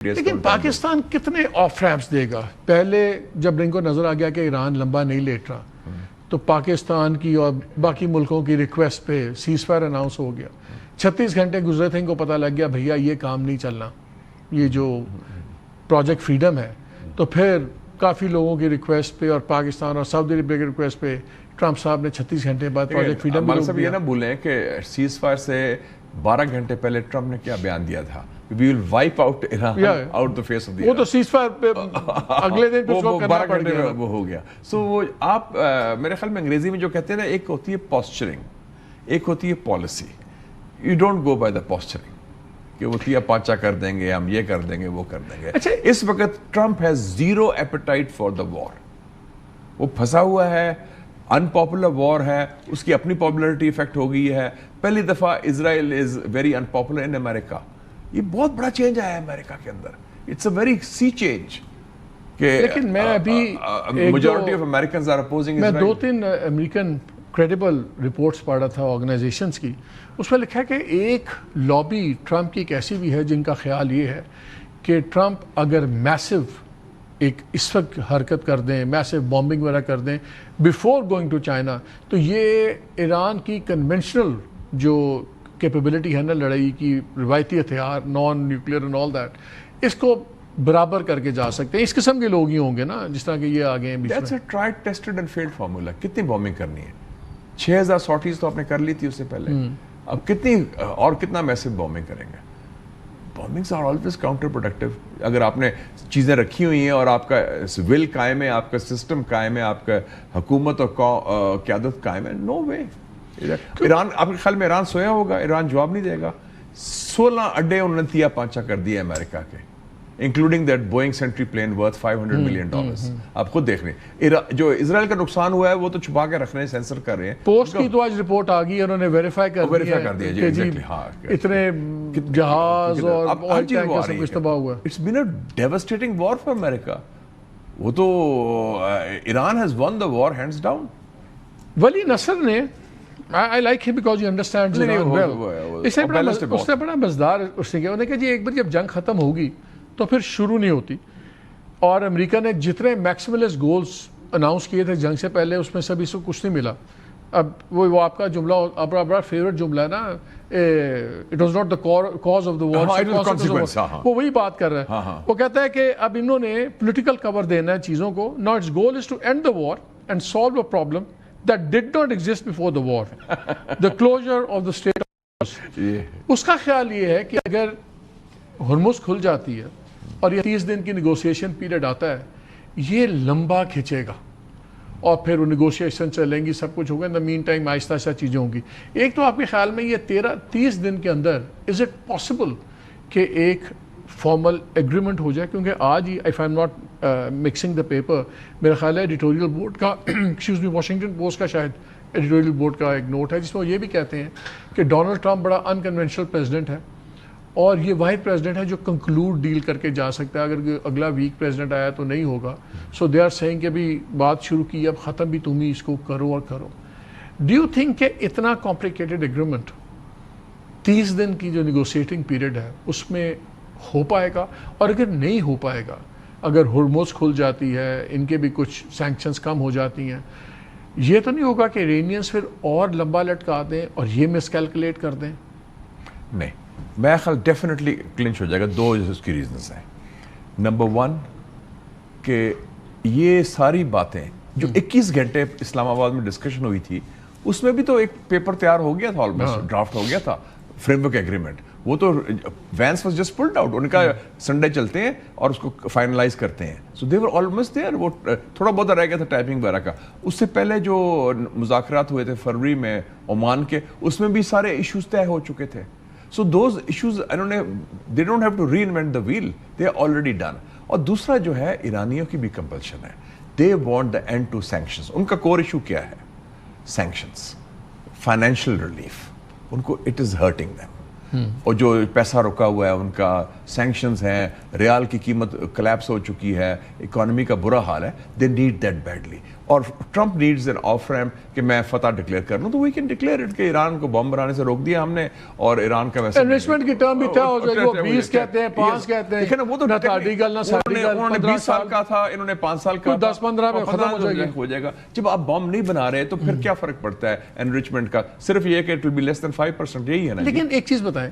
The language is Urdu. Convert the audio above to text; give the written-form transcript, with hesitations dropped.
لیکن پاکستان کتنے آف ریمپس دے گا؟ پہلے جب ان کو نظر آ گیا کہ ایران لمبا نہیں لیٹ رہا تو پاکستان کی اور باقی ملکوں کی ریکویسٹ پہ سیز فائر اناؤنس ہو گیا. 36 گھنٹے گزرے تھے، ان کو پتہ لگ گیا بھیا یہ کام نہیں چلنا، یہ جو پروجیکٹ فریڈم ہے. تو پھر کافی لوگوں کی ریکویسٹ پہ اور پاکستان اور سعودی عربیہ کی ریکویسٹ پہ ٹرمپ صاحب نے 36 گھنٹے بعد پروجیکٹ فریڈم بھی روک دیا. یہ نہ بھولیں کہ سیز فائر سے 12 گھنٹے پہلے ٹرمپ نے کیا بیان دیا تھا؟ We will wipe out Iran out the face of the earth. وہ تو سیز فائر پہ اگلے دن کچھ وقت کرنا پڑ گیا. وہ ہو گیا. سو وہ آپ میرے خیال میں انگریزی میں جو کہتے ہیں نا، ایک ہوتی ہے پوسچرنگ، ایک ہوتی ہے policy. You don't go by the posturing کہ وہ تیا پانچا کر دیں گے، ہم یہ کر دیں گے، وہ کر دیں گے. اس وقت Trump has zero appetite for the war. وہ پھنسا ہوا ہے، unpopular war ہے، اس کی اپنی پاپولرٹی افیکٹ ہو گئی ہے. پہلی دفعہ اسرائیل is very unpopular in America. یہ بہت بڑا چینج آیا ہے امریکہ کے اندر. It's a very sea change. لیکن میں ابھی majority of Americans are opposing Israel. میں 2-3 امریکن کریڈیبل رپورٹس پڑھ رہا تھا آرگنائزیشنز کی، اس میں لکھا ہے کہ ایک لابی ٹرمپ کی ایک ایسی بھی ہے جن کا خیال یہ ہے کہ ٹرمپ اگر میسو ایک اس وقت حرکت کر دیں، میسو بامبنگ وغیرہ کر دیں بیفور گوئنگ ٹو چائنا، تو یہ ایران کی کنونشنل جو کیپیبلٹی ہے نا لڑائی کی، روایتی ہتھیار، non nuclear and all that, اس کو برابر کر کے جا سکتے ہیں. اس قسم کے لوگ ہی ہوں گے نا جس طرح کہ یہ آگے ہیں. That's a tried, tested and failed formula. کتنی بامبنگ کرنی ہے؟ 6000 سارٹیز تو آپ نے کر لی تھی اس سے پہلے. اب کتنی اور کتنا میسو بامبنگ کریں گے؟ بامبنگز آر آلویز کاؤنٹر پروڈکٹیو. اگر آپ نے چیزیں رکھی ہوئی ہیں اور آپ کا ول قائم ہے، آپ کا سسٹم قائم ہے، آپ کا حکومت اور قیادت قائم ہے، نو وے. ایران، آپ کے خیال میں ایران سویا ہوگا؟ ایران جواب نہیں دے گا. 16 اڈے انہوں نے تیا پانچا کر دیا امریکہ کے، including that Boeing sentry plane worth $500 million. آپ خود دیکھ لیں. جو اسرائیل کا نقصان ہوا ہے وہ تو چھپا کے رکھ رہے ہیں، سینسر کر رہے ہیں. پوسٹ کی تو آج رپورٹ آ گئی، انہوں نے ویریفائی کر دیا کہ جی اتنے جہاز اور آئل ٹینکر سب کچھ تباہ ہوا ہے. It's been a devastating war for America. وہ تو Iran has won the war hands down. Vali Nasr نے I like him because he understands Iran well. اس نے بڑا مزدار اس نے کیا، انہوں نے کہا جی ایک بار جب جنگ ختم ہوگی تو پھر شروع نہیں ہوتی. اور امریکہ نے جتنے میکسیملسٹ گولز اناؤنس کیے تھے جنگ سے پہلے، اس میں سب اس کو کچھ نہیں ملا. اب وہ آپ کا جملہ بڑا فیوریٹ جملہ ہے نا، it was not the cause of the war. وہ وہی بات کر رہا ہے. وہ کہتا ہے کہ اب انہوں نے پولیٹیکل کور دینا ہے چیزوں کو. Now its goal is to end the war and solve a problem that did not exist before the war. The closure of the Strait of Hormuz. اس کا خیال یہ ہے کہ اگر ہرمز کھل جاتی ہے اور یہ 30 دن کی نیگوسیشن پیریڈ آتا ہے، یہ لمبا کھچے گا اور پھر وہ نیگوسیشن چلیں گی، سب کچھ ہوگا. ان دا مین ٹائم آہستہ آہستہ چیزیں ہوں گی. ایک تو آپ کے خیال میں یہ 30 دن کے اندر از اٹ پاسبل کہ ایک فارمل ایگریمنٹ ہو جائے؟ کیونکہ آج ہی if I am not mixing the paper, میرا خیال ہے ایڈیٹوریل بورڈ کا ایکسکیوز می واشنگٹن پوسٹ کا شاید ایڈیٹوریل بورڈ کا ایک نوٹ ہے جس میں وہ یہ بھی کہتے ہیں کہ ڈونلڈ ٹرمپ بڑا انکنونشنل پریزیڈنٹ ہے اور یہ واحد پریزیڈنٹ ہے جو کنکلوڈ ڈیل کر کے جا سکتا ہے. اگر اگلا ویک پریزیڈنٹ آیا تو نہیں ہوگا. سو دے آر سیئنگ کہ ابھی بات شروع کی، اب ختم بھی تم ہی اس کو کرو اور کرو. ڈو یو تھنک کہ اتنا کمپلیکیٹڈ ایگریمنٹ 30 دن کی جو نیگوسیٹنگ پیریڈ ہے اس میں ہو پائے گا؟ اور اگر نہیں ہو پائے گا، اگر ہرمز کھل جاتی ہے، ان کے بھی کچھ سینکشنز کم ہو جاتی ہیں، یہ تو نہیں ہوگا کہ ایرانیئنز پھر اور لمبا لٹکا دیں اور یہ مس کیلکولیٹ کر دیں؟ نہیں، میں خیال ڈیفینیٹلی کلنچ ہو جائے گا. 2 اس کی ریزنز ہیں. نمبر 1 کہ یہ ساری باتیں جو 21 گھنٹے اسلام آباد میں ڈسکشن ہوئی تھی، اس میں بھی تو ایک پیپر تیار ہو گیا تھا، آلموسٹ ڈرافٹ ہو گیا تھا، فریم ورک ایگریمنٹ. وہ تو Vance was just pulled out. ان کا سنڈے چلتے ہیں اور اس کو فائنلائز کرتے ہیں. سو دے ور آلموسٹ دیئر. وہ تھوڑا بہت رہ گیا تھا ٹائپنگ وغیرہ کا. اس سے پہلے جو مذاکرات ہوئے تھے فروری میں عمان کے، اس میں بھی سارے ایشوز طے ہو چکے تھے. سو دوز ایشوز انہوں نے they don't have to reinvent the wheel, they are already done. اور دوسرا جو ہے ایرانیوں کی بھی کمپلشن ہے. They want the end to sanctions. ان کا کور ایشو کیا ہے؟ Sanctions, financial relief. ان کو اٹ از ہرٹنگ دیم. اور جو پیسہ رکا ہوا ہے ان کا، سینکشنز ہیں، ریال کی قیمت کلیپس ہو چکی ہے، اکانومی کا برا حال ہے، دے نیڈ دیٹ بیڈلی. اور Trump needs an off ramp کہ میں فتح ڈکلیئر کر لوں، تو وی کین ڈکلیئر اٹ کہ ایران کو بم بنانے سے روک دیا ہم نے، اور ایران کا ویسے انویسٹمنٹ کی ٹرم بھی طے ہو جائے گی، وہ 20 کہتے ہیں 5 کہتے ہیں، لیکن وہ تو نہ تھاڈی گل نہ ساڈی گل. انہوں نے 20 سال کا تھا، انہوں نے 5 سال کا، 10-15 میں ختم ہو جائے گا. جب آپ بم نہیں بنا رہے تو پھر کیا فرق پڑتا ہے انریچمنٹ کا؟ صرف یہ کہ اٹ ول بی لیس دین 5%، یہی ہے نا. لیکن ایک چیز بتائیں،